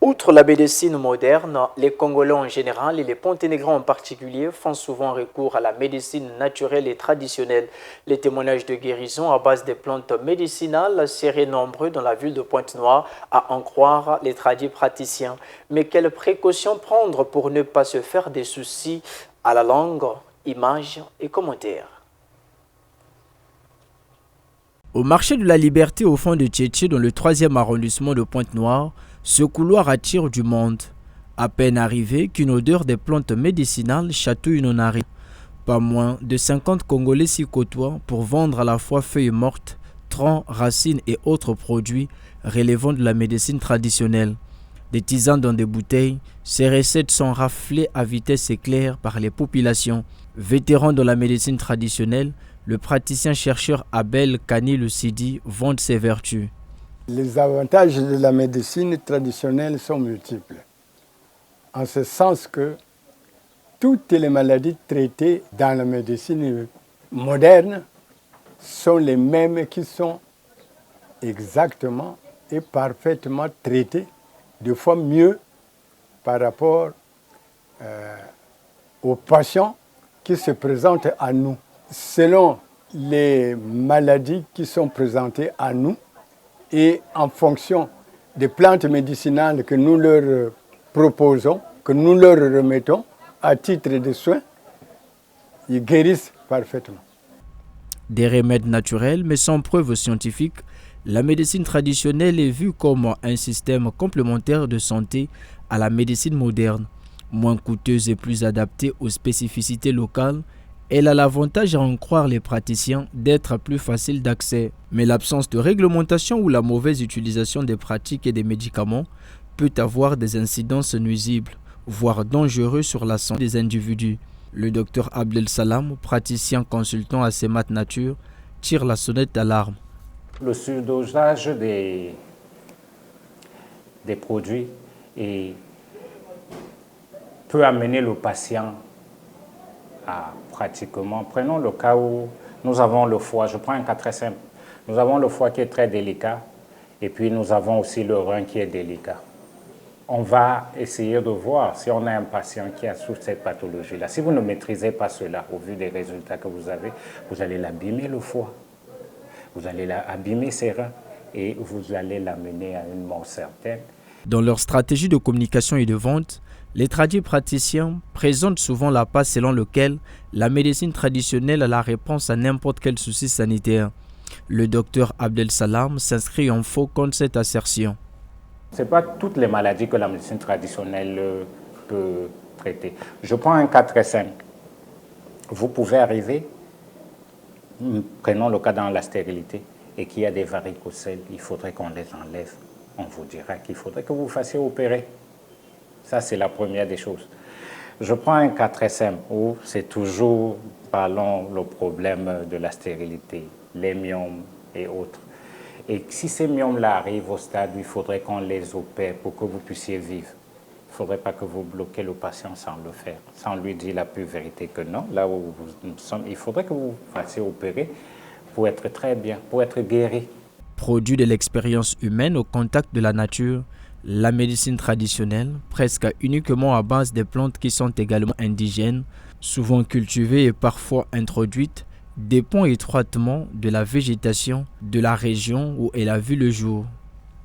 Outre la médecine moderne, les Congolais en général et les Ponténégrins en particulier font souvent recours à la médecine naturelle et traditionnelle. Les témoignages de guérison à base des plantes médicinales seraient nombreux dans la ville de Pointe-Noire, à en croire les tradis praticiens. Mais quelles précautions prendre pour ne pas se faire des soucis à la langue, images et commentaires? Au marché de la Liberté au fond de Tchétché, dans le 3e arrondissement de Pointe-Noire, ce couloir attire du monde. À peine arrivé qu'une odeur des plantes médicinales chatouille nos narines. Pas moins de 50 Congolais s'y côtoient pour vendre à la fois feuilles mortes, troncs, racines et autres produits relevant de la médecine traditionnelle. Des tisanes dans des bouteilles, ces recettes sont raflées à vitesse éclair par les populations. Vétéran de la médecine traditionnelle, le praticien chercheur Abel Kani Sidi vante ses vertus. Les avantages de la médecine traditionnelle sont multiples, en ce sens que toutes les maladies traitées dans la médecine moderne sont les mêmes qui sont exactement et parfaitement traitées, deux fois mieux par rapport aux patients qui se présentent à nous. Selon les maladies qui sont présentées à nous, et en fonction des plantes médicinales que nous leur proposons, que nous leur remettons à titre de soins, ils guérissent parfaitement. Des remèdes naturels mais sans preuve scientifique, la médecine traditionnelle est vue comme un système complémentaire de santé à la médecine moderne. Moins coûteuse et plus adaptée aux spécificités locales, elle a l'avantage, à en croire les praticiens, d'être plus facile d'accès. Mais l'absence de réglementation ou la mauvaise utilisation des pratiques et des médicaments peut avoir des incidences nuisibles, voire dangereuses sur la santé des individus. Le docteur Abdel Salam, praticien consultant à CEMAT Nature, tire la sonnette d'alarme. Le surdosage des produits peut amener le patient à pratiquement, prenons le cas où nous avons le foie, je prends un cas très simple, nous avons le foie qui est très délicat et puis nous avons aussi le rein qui est délicat. On va essayer de voir si on a un patient qui a souffert de cette pathologie-là. Si vous ne maîtrisez pas cela, au vu des résultats que vous avez, vous allez l'abîmer le foie, vous allez abîmer ses reins et vous allez l'amener à une mort certaine. Dans leur stratégie de communication et de vente, les tradis praticiens présentent souvent la passe selon laquelle la médecine traditionnelle a la réponse à n'importe quel souci sanitaire. Le docteur Abdel Salam s'inscrit en faux contre cette assertion. Ce n'est pas toutes les maladies que la médecine traditionnelle peut traiter. Je prends un cas très simple. Vous pouvez arriver, prenons le cas dans la stérilité, et qu'il y a des varicocèles, il faudrait qu'on les enlève. On vous dira qu'il faudrait que vous fassiez opérer. Ça, c'est la première des choses. Je prends un cas très simple où c'est toujours, parlons, le problème de la stérilité, les myomes et autres. Et si ces myomes-là arrivent au stade où il faudrait qu'on les opère pour que vous puissiez vivre, il ne faudrait pas que vous bloquez le patient sans le faire, sans lui dire la pure vérité que non. Là où nous sommes, il faudrait que vous fassiez opérer pour être très bien, pour être guéri. Produit de l'expérience humaine au contact de la nature, la médecine traditionnelle, presque uniquement à base des plantes qui sont également indigènes, souvent cultivées et parfois introduites, dépend étroitement de la végétation de la région où elle a vu le jour.